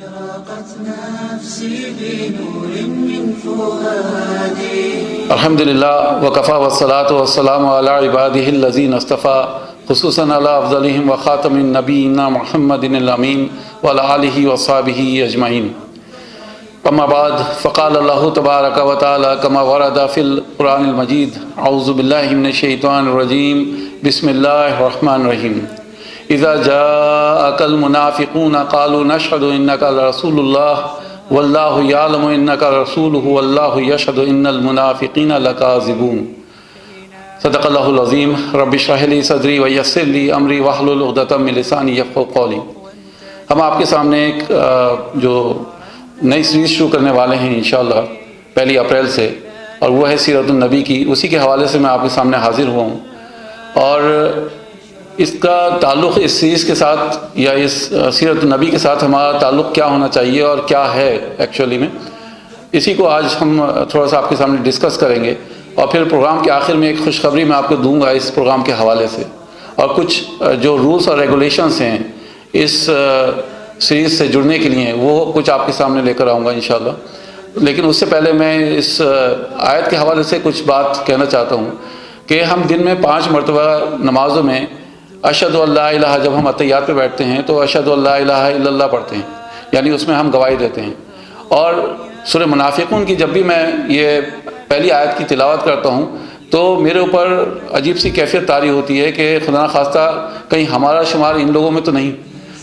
أشرقت نفسي بنور من فؤادي. الحمد للہ وکفا والصلاة والسلام علی عباده الذین اصطفى خصوصاً علی افضلهم وخاتم النبیین محمد الامین وعلی آلہ وصحبہ اجمعین. اما بعد فقال اللہ تبارک و تعالی کما ورد فی القرآن المجید اعوذ باللہ من الشیطان الرجیم بسم اللہ الرحمن الرحیم. اذا جاءك المنافقون قالوا نشهد انك لرسول الله واللہ یعلم انک رسولہ واللہ یشہد ان المنافقین لکاذبون. صدق اللہ العظیم. رب اشرح لی صدری ویسر لی امری واحلل عقدۃ من لسانی یفقہوا قولی. ہم آپ کے سامنے ایک جو نئی سیریز شروع کرنے والے ہیں انشاءاللہ 1 اپریل سے، اور وہ ہے سیرت النبی کی. اسی کے حوالے سے میں آپ کے سامنے حاضر ہوا ہوں، اور اس کا تعلق اس سیریز کے ساتھ یا اس سیرت النبی کے ساتھ ہمارا تعلق کیا ہونا چاہیے اور کیا ہے ایکچولی میں، اسی کو آج ہم تھوڑا سا آپ کے سامنے ڈسکس کریں گے. اور پھر پروگرام کے آخر میں ایک خوشخبری میں آپ کو دوں گا اس پروگرام کے حوالے سے، اور کچھ جو رولس اور ریگولیشنس ہیں اس سیریز سے جڑنے کے لیے وہ کچھ آپ کے سامنے لے کر آؤں گا انشاءاللہ. لیکن اس سے پہلے میں اس آیت کے حوالے سے کچھ بات کہنا چاہتا ہوں کہ ہم دن میں 5 مرتبہ نمازوں میں اشہد ان لا الہ، جب ہم اتحیات پہ بیٹھتے ہیں تو اشہد ان لا الہ الا اللہ پڑھتے ہیں، یعنی اس میں ہم گواہی دیتے ہیں. اور سورہ منافقون کی جب بھی میں یہ پہلی آیت کی تلاوت کرتا ہوں تو میرے اوپر عجیب سی کیفیت طاری ہوتی ہے کہ خدا نخواستہ کہیں ہمارا شمار ان لوگوں میں تو نہیں.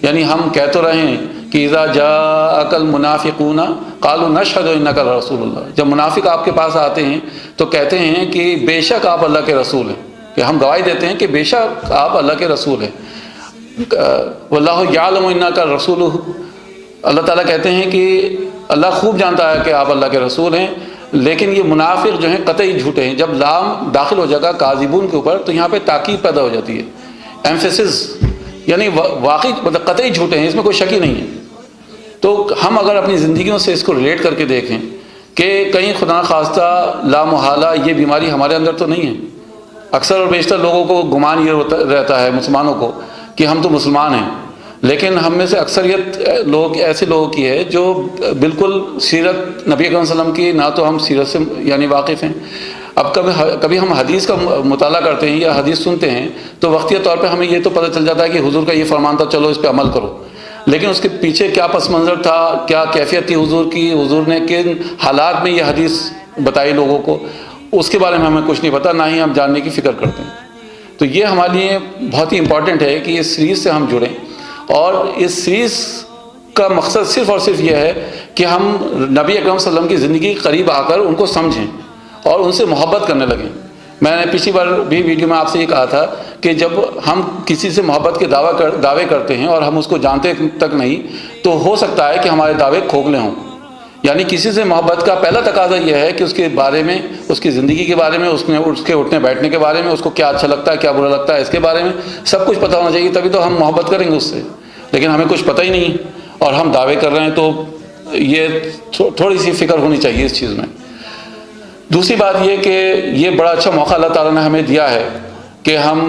یعنی ہم کہہ تو رہے ہیں کہ اذا جاءک المنافقون قالوا نشہد انک لرسول اللہ. جب منافق آپ کے پاس آتے ہیں تو کہتے ہیں کہ بے شک آپ اللہ کے رسول ہیں، کہ ہم گواہی دیتے ہیں کہ بے شک آپ اللہ کے رسول ہیں. واللہ یعلم انک رسولہ، اللہ تعالیٰ کہتے ہیں کہ اللہ خوب جانتا ہے کہ آپ اللہ کے رسول ہیں. لیکن یہ منافق جو ہیں قطعی جھوٹے ہیں. جب لام داخل ہو جائے گا کاذبون کے اوپر تو یہاں پہ تاکید پیدا ہو جاتی ہے، ایمفیسس، یعنی واقعی مطلب قطعی جھوٹے ہیں، اس میں کوئی شک ہی نہیں ہے. تو ہم اگر اپنی زندگیوں سے اس کو ریلیٹ کر کے دیکھیں کہ کہیں خدا نخواستہ لامحالہ یہ بیماری ہمارے اندر تو نہیں ہے. اکثر اور بیشتر لوگوں کو گمان یہ رہتا ہے مسلمانوں کو کہ ہم تو مسلمان ہیں، لیکن ہم میں سے اکثریت لوگ ایسے لوگوں کی ہے جو بالکل سیرت نبی اکرم صلی اللہ علیہ وسلم کی نہ تو ہم سیرت سے یعنی واقف ہیں. اب کبھی ہم حدیث کا مطالعہ کرتے ہیں یا حدیث سنتے ہیں تو وقتیہ طور پہ ہمیں یہ تو پتہ چل جاتا ہے کہ حضور کا یہ فرمان تھا، چلو اس پہ عمل کرو. لیکن اس کے پیچھے کیا پس منظر تھا، کیا کیفیت تھی حضور کی، حضور نے کن حالات میں یہ حدیث بتائی لوگوں کو، اس کے بارے میں ہمیں کچھ نہیں پتہ، نہ ہی ہم جاننے کی فکر کرتے ہیں. تو یہ ہمارے لیے بہت ہی امپورٹنٹ ہے کہ اس سیریز سے ہم جڑیں، اور اس سیریز کا مقصد صرف اور صرف یہ ہے کہ ہم نبی اکرم صلی اللہ علیہ وسلم کی زندگی کے قریب آ کر ان کو سمجھیں اور ان سے محبت کرنے لگیں. میں نے پچھلی بار بھی ویڈیو میں آپ سے یہ کہا تھا کہ جب ہم کسی سے محبت کے دعوے کرتے ہیں اور ہم اس کو جانتے تک نہیں تو ہو سکتا ہے کہ ہمارے دعوے کھوکھلے ہوں. یعنی کسی سے محبت کا پہلا تقاضا یہ ہے کہ اس کے بارے میں، اس کی زندگی کے بارے میں، اس کے اٹھنے بیٹھنے کے بارے میں، اس کو کیا اچھا لگتا ہے کیا برا لگتا ہے اس کے بارے میں سب کچھ پتہ ہونا چاہیے، تبھی تو ہم محبت کریں گے اس سے. لیکن ہمیں کچھ پتہ ہی نہیں اور ہم دعوے کر رہے ہیں، تو یہ تھوڑی سی فکر ہونی چاہیے اس چیز میں. دوسری بات یہ کہ یہ بڑا اچھا موقع اللہ تعالیٰ نے ہمیں دیا ہے کہ ہم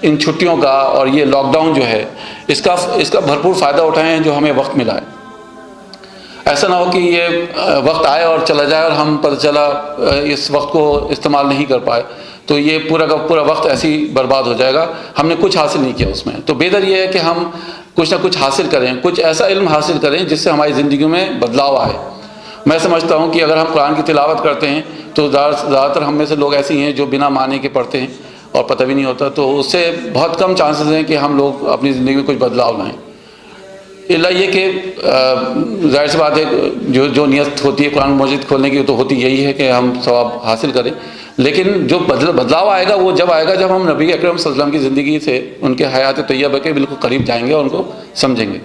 ان چھٹیوں کا اور یہ لاک ڈاؤن جو ہے اس کا بھرپور فائدہ اٹھائیں جو ہمیں وقت ملا ہے. ایسا نہ ہو کہ یہ وقت آئے اور چلا جائے اور ہم پتہ چلا اس وقت کو استعمال نہیں کر پائے تو یہ پورا کا پورا وقت ایسے ہی برباد ہو جائے گا، ہم نے کچھ حاصل نہیں کیا اس میں. تو بہتر یہ ہے کہ ہم کچھ نہ کچھ حاصل کریں، کچھ ایسا علم حاصل کریں جس سے ہماری زندگیوں میں بدلاؤ آئے. میں سمجھتا ہوں کہ اگر ہم قرآن کی تلاوت کرتے ہیں تو زیادہ تر ہم میں سے لوگ ایسے ہیں جو بنا معنی کے پڑھتے ہیں اور پتہ بھی نہیں ہوتا، تو اس سے بہت کم چانسز ہیں کہ ہم لوگ اپنی زندگی میں کچھ بدلاؤ لائیں. اللہ یہ کہ ظاہر سی بات ہے جو نیت ہوتی ہے قرآن مجید کھولنے کی تو ہوتی یہی ہے کہ ہم ثواب حاصل کریں. لیکن جو بدلاؤ آئے گا وہ جب آئے گا جب ہم نبی اکرم صلی اللہ علیہ وسلم کی زندگی سے ان کے حیات طیبہ کے بالکل قریب جائیں گے اور ان کو سمجھیں گے.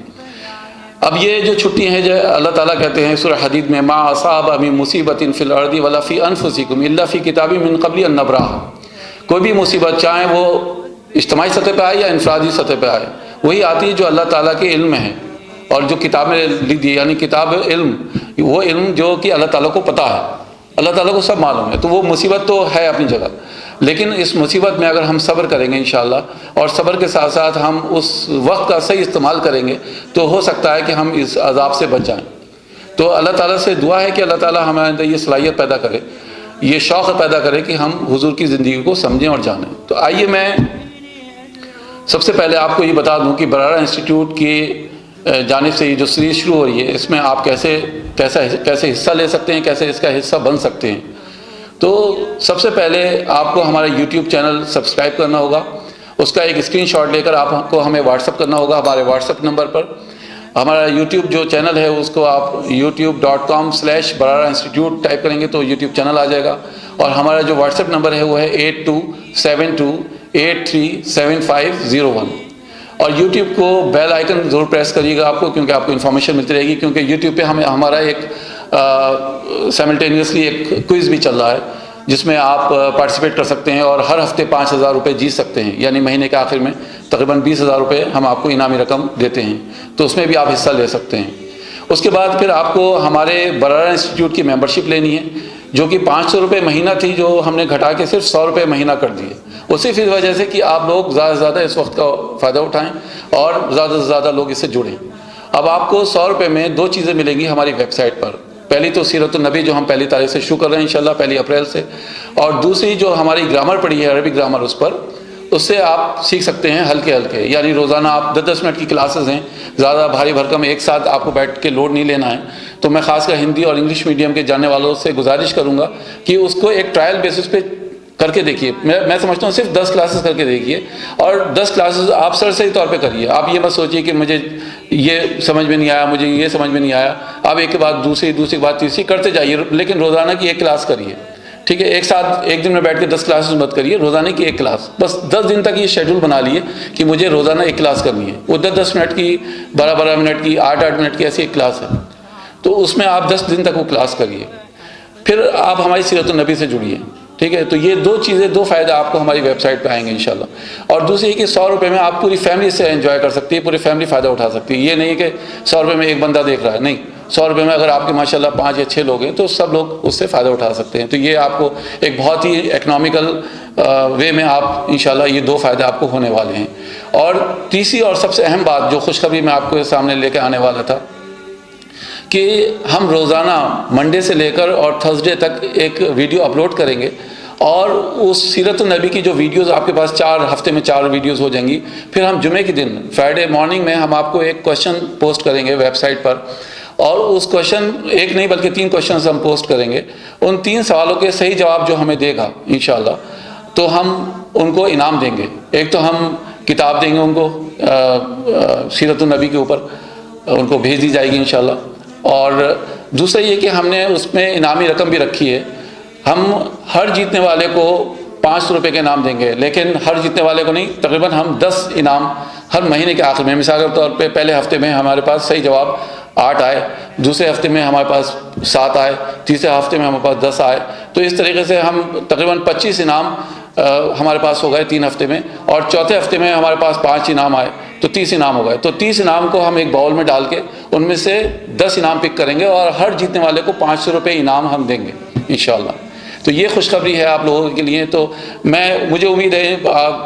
اب یہ جو چھٹی ہیں جو اللہ تعالیٰ کہتے ہیں سورہ حدید میں ما اصاب من مصیبت فی الارض ولا فی انفسکم الا فی کتاب من قبل ان نبرأہا. کوئی بھی مصیبت چاہے وہ اجتماعی سطح پہ آئے یا انفرادی سطح پہ آئے وہی آتی ہے جو اللہ تعالیٰ کے علم میں ہے اور جو کتاب میں لکھ دی، یعنی کتاب علم، وہ علم جو کہ اللہ تعالیٰ کو پتہ ہے، اللہ تعالیٰ کو سب معلوم ہے. تو وہ مصیبت تو ہے اپنی جگہ، لیکن اس مصیبت میں اگر ہم صبر کریں گے انشاءاللہ، اور صبر کے ساتھ ساتھ ہم اس وقت کا صحیح استعمال کریں گے، تو ہو سکتا ہے کہ ہم اس عذاب سے بچ جائیں۔ تو اللہ تعالیٰ سے دعا ہے کہ اللہ تعالیٰ ہمارے اندر یہ صلاحیت پیدا کرے، یہ شوق پیدا کرے کہ ہم حضور کی زندگی کو سمجھیں اور جانیں۔ تو آئیے میں سب سے پہلے آپ کو یہ بتا دوں کہ برارہ انسٹیٹیوٹ کی جانب سے یہ جو سیریز شروع ہو رہی ہے، اس میں آپ کیسے حصہ لے سکتے ہیں، کیسے اس کا حصہ بن سکتے ہیں۔ تو سب سے پہلے آپ کو ہمارا یوٹیوب چینل سبسکرائب کرنا ہوگا، اس کا ایک اسکرین شاٹ لے کر آپ کو ہمیں واٹس اپ کرنا ہوگا ہمارے واٹس اپ نمبر پر۔ ہمارا یوٹیوب جو چینل ہے اس کو آپ youtube.com/برارہ انسٹیٹیوٹ ٹائپ کریں گے تو یوٹیوب چینل آ جائے گا، اور ہمارا جو واٹس اپ نمبر ہے وہ ہے 8272837501۔ اور یوٹیوب کو بیل آئیکن ضرور پریس کریے گا آپ کو، کیونکہ آپ کو انفارمیشن ملتی رہے گی، کیونکہ یوٹیوب پہ ہمارا ایک سائملٹینیسلی ایک کوئز بھی چل رہا ہے جس میں آپ پارٹیسپیٹ کر سکتے ہیں اور ہر ہفتے 5000 روپے جیت سکتے ہیں، یعنی مہینے کے آخر میں تقریباً 20000 روپے ہم آپ کو انعامی رقم دیتے ہیں، تو اس میں بھی آپ حصہ لے سکتے ہیں۔ اس کے بعد پھر آپ کو ہمارے برارہ انسٹیٹیوٹ کی ممبرشپ لینی ہے، جو کہ 500 روپے مہینہ تھی، جو ہم نے گھٹا کے صرف 100 روپے مہینہ کر دیے، وہ صرف اس وجہ سے کہ آپ لوگ زیادہ سے زیادہ اس وقت کا فائدہ اٹھائیں اور زیادہ سے زیادہ لوگ اس سے جڑیں۔ اب آپ کو 100 روپے میں 2 چیزیں ملیں گی ہماری ویب سائٹ پر۔ پہلی تو سیرت النبی جو ہم 1 تاریخ سے شروع کر رہے ہیں انشاءاللہ 1 اپریل سے، اور دوسری جو ہماری گرامر پڑھی ہے عربی گرامر، اس سے آپ سیکھ سکتے ہیں ہلکے ہلکے، یعنی روزانہ آپ 10 منٹ کی کلاسز ہیں، زیادہ بھاری بھرکم ایک ساتھ آپ کو بیٹھ کے لوڈ نہیں لینا ہے۔ تو میں خاص کر ہندی اور انگلش میڈیم کے جاننے والوں سے گزارش کروں گا کہ اس کو ایک ٹرائل بیسس پہ کر کے دیکھیے۔ میں سمجھتا ہوں صرف 10 کلاسز کر کے دیکھیے، اور 10 کلاسز آپ سرسری طور پہ کریے۔ آپ یہ مت سوچیے کہ مجھے یہ سمجھ میں نہیں آیا، مجھے یہ سمجھ میں نہیں آیا، آپ ایک کے بعد دوسری کے بعد تیسری کرتے جائیے، لیکن روزانہ کی 1 کلاس کریے، ٹھیک ہے؟ ایک دن میں بیٹھ کے 10 کلاسز مت کریے، روزانہ کی 1 کلاس، بس 10 دن تک یہ شیڈول بنا لیے کہ مجھے روزانہ 1 کلاس کرنی ہے۔ وہ 10 منٹ کی، 12 منٹ کی، 8 منٹ کی ایسی 1 کلاس ہے، تو اس میں آپ 10 دن تک وہ کلاس کریے، پھر آپ ہماری سیرت النبی سے جڑیے، ٹھیک ہے؟ تو یہ 2 چیزیں، 2 فائدہ آپ کو ہماری ویب سائٹ پہ آئیں گے انشاءاللہ۔ اور دوسری کہ 100 روپے میں آپ پوری فیملی سے انجوائے کر سکتی ہے، پوری فیملی فائدہ اٹھا سکتی ہے۔ یہ نہیں کہ 100 روپے میں ایک بندہ دیکھ رہا ہے، نہیں، 100 روپے میں اگر آپ کے ماشاءاللہ 5 یا 6 لوگ ہیں تو سب لوگ اس سے فائدہ اٹھا سکتے ہیں۔ تو یہ آپ کو ایک بہت ہی اکنامیکل وے میں آپ انشاءاللہ یہ 2 فائدے آپ کو ہونے والے ہیں۔ اور تیسری اور سب سے اہم بات جو خوشخبری میں آپ کو سامنے لے کے آنے والا تھا کہ ہم روزانہ منڈے سے لے کر اور تھرسڈے تک ایک ویڈیو اپلوڈ کریں گے، اور اس سیرت النبی کی جو ویڈیوز آپ کے پاس 4 ہفتے میں 4 ویڈیوز ہو جائیں گی۔ پھر ہم جمعے کے دن فرائیڈے مارننگ میں ہم آپ کو ایک کویشچن پوسٹ کریں گے ویب سائٹ پر، اور اس کویشچن ایک نہیں بلکہ 3 کویشچنز ہم پوسٹ کریں گے۔ ان 3 سوالوں کے صحیح جواب جو ہمیں دے گا انشاءاللہ تو ہم ان کو انعام دیں گے۔ ایک تو ہم کتاب دیں گے ان کو سیرت النبی کے اوپر، ان کو بھیج دی جائے گی انشاءاللہ، اور دوسرا یہ کہ ہم نے اس میں انعامی رقم بھی رکھی ہے۔ ہم ہر جیتنے والے کو 500 روپے کے انعام دیں گے، لیکن ہر جیتنے والے کو نہیں، تقریباً ہم 10 انعام ہر مہینے کے آخر میں، مثال کے طور پہ پہلے ہفتے میں ہمارے پاس صحیح جواب 8 آئے، دوسرے ہفتے میں ہمارے پاس 7 آئے، تیسرے ہفتے میں ہمارے پاس 10 آئے، تو اس طریقے سے ہم تقریباً 25 انعام ہمارے پاس ہو گئے 3 ہفتے میں، اور چوتھے ہفتے میں ہمارے پاس 5 انعام آئے تو 30 انعام ہو گئے۔ تو 30 انعام کو ہم ایک باؤل میں ڈال کے ان میں سے 10 انعام پک کریں گے، اور ہر جیتنے والے کو 500 روپے انعام ہم دیں گے انشاءاللہ۔ تو یہ خوشخبری ہے آپ لوگوں کے لیے۔ تو مجھے امید ہے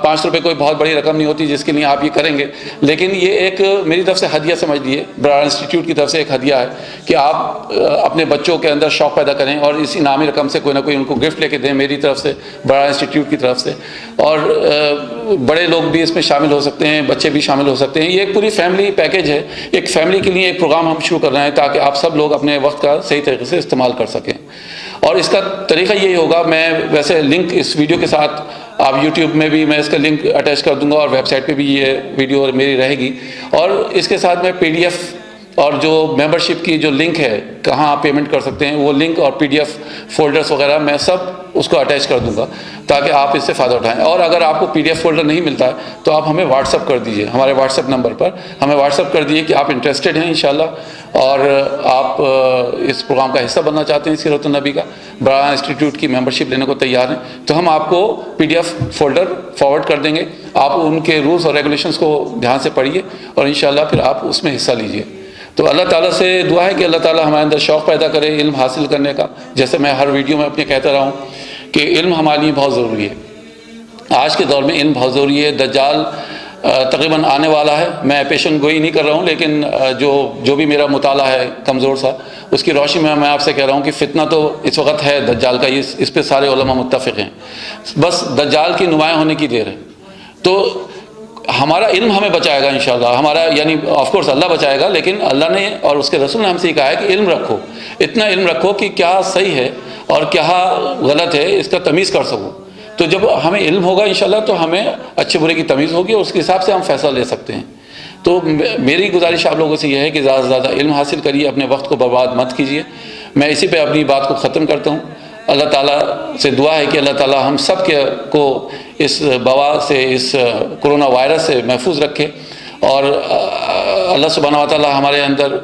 500 روپے کوئی بہت بڑی رقم نہیں ہوتی جس کے لیے آپ یہ کریں گے، لیکن یہ ایک میری طرف سے ہدیہ سمجھ لیے، برارہ انسٹیٹیوٹ کی طرف سے ایک ہدیہ ہے کہ آپ اپنے بچوں کے اندر شوق پیدا کریں اور اس انعامی رقم سے کوئی نہ کوئی ان کو گفٹ لے کے دیں میری طرف سے، برارہ انسٹیٹیوٹ کی طرف سے۔ اور بڑے لوگ بھی اس میں شامل ہو سکتے ہیں، بچے بھی شامل ہو سکتے ہیں۔ یہ ایک پوری فیملی پیکیج ہے، ایک فیملی کے لیے ایک پروگرام ہم شروع کر رہے ہیں تاکہ آپ سب لوگ اپنے وقت کا صحیح طریقے سے استعمال کر سکیں۔ اور اس کا طریقہ یہی ہوگا، میں ویسے لنک اس ویڈیو کے ساتھ آپ یوٹیوب میں بھی میں اس کا لنک اٹیچ کر دوں گا، اور ویب سائٹ پہ بھی یہ ویڈیو میری رہے گی، اور اس کے ساتھ میں PDF اور جو ممبرشپ کی جو لنک ہے کہاں آپ پیمنٹ کر سکتے ہیں وہ لنک اور PDF فولڈرز وغیرہ میں سب اس کو اٹیچ کر دوں گا تاکہ آپ اس سے فائدہ اٹھائیں۔ اور اگر آپ کو PDF فولڈر نہیں ملتا ہے تو آپ ہمیں واٹس اپ کر دیجئے، ہمارے واٹس اپ نمبر پر ہمیں واٹس اپ کر دیجئے کہ آپ انٹرسٹڈ ہیں انشاءاللہ، اور آپ اس پروگرام کا حصہ بننا چاہتے ہیں سیرت النبی کا، برارہ انسٹیٹیوٹ کی ممبرشپ لینے کو تیار ہیں، تو ہم آپ کو PDF فولڈر فارورڈ کر دیں گے۔ آپ ان کے رولز اور ریگولیشنز کو دھیان سے پڑھیے اور انشاءاللہ پھر آپ اس میں حصہ لیجئے۔ تو اللہ تعالیٰ سے دعا ہے کہ اللہ تعالیٰ ہمارے اندر شوق پیدا کرے علم حاصل کرنے کا، جیسے میں ہر ویڈیو میں اپنے کہتا رہا ہوں کہ علم ہمارے لیے بہت ضروری ہے، آج کے دور میں علم بہت ضروری ہے. دجال تقریباً آنے والا ہے. میں پیشن گوئی نہیں کر رہا ہوں، لیکن جو بھی میرا مطالعہ ہے کمزور سا، اس کی روشنی میں آپ سے کہہ رہا ہوں کہ فتنہ تو اس وقت ہے دجال کا، اس پہ سارے علماء متفق ہیں. بس دجال کی نمایاں ہونے کی دیر ہے. تو ہمارا علم ہمیں بچائے گا انشاءاللہ. ہمارا یعنی آف کورس اللہ بچائے گا، لیکن اللہ نے اور اس کے رسول نے ہم سے یہ کہا ہے کہ علم رکھو، اتنا علم رکھو کہ کیا صحیح ہے اور کیا غلط ہے اس کا تمیز کر سکو. تو جب ہمیں علم ہوگا انشاءاللہ تو ہمیں اچھے برے کی تمیز ہوگی اور اس کے حساب سے ہم فیصلہ لے سکتے ہیں. تو میری گزارش آپ لوگوں سے یہ ہے کہ زیادہ سے زیادہ علم حاصل کریے، اپنے وقت کو برباد مت کیجیے. میں اسی پہ اپنی بات کو ختم کرتا ہوں. اللہ تعالیٰ سے دعا ہے کہ اللہ تعالیٰ ہم سب کو اس وبا سے، اس کرونا وائرس سے محفوظ رکھے، اور اللہ سبحانہ و تعالیٰ ہمارے اندر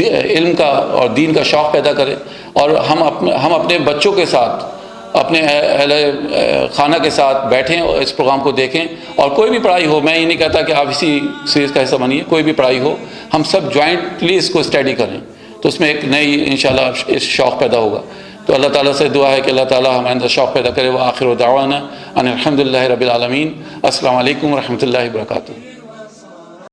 علم کا اور دین کا شوق پیدا کرے، اور ہم اپنے بچوں کے ساتھ، اپنے اہل خانہ کے ساتھ بیٹھیں اور اس پروگرام کو دیکھیں. اور کوئی بھی پڑھائی ہو، میں یہ نہیں کہتا کہ آپ اسی سیریز کا حصہ بنیے، کوئی بھی پڑھائی ہو ہم سب جوائنٹلی اس کو اسٹڈی کریں تو اس میں ایک نئی انشاءاللہ اس شوق پیدا ہوگا. تو اللہ تعالیٰ سے دعا ہے کہ اللہ تعالیٰ ہمارے اندر شوق پیدا کرے. وآخر دعوانا ان الحمد للہ رب العالمین. السلام علیکم ورحمۃ اللہ وبرکاتہ.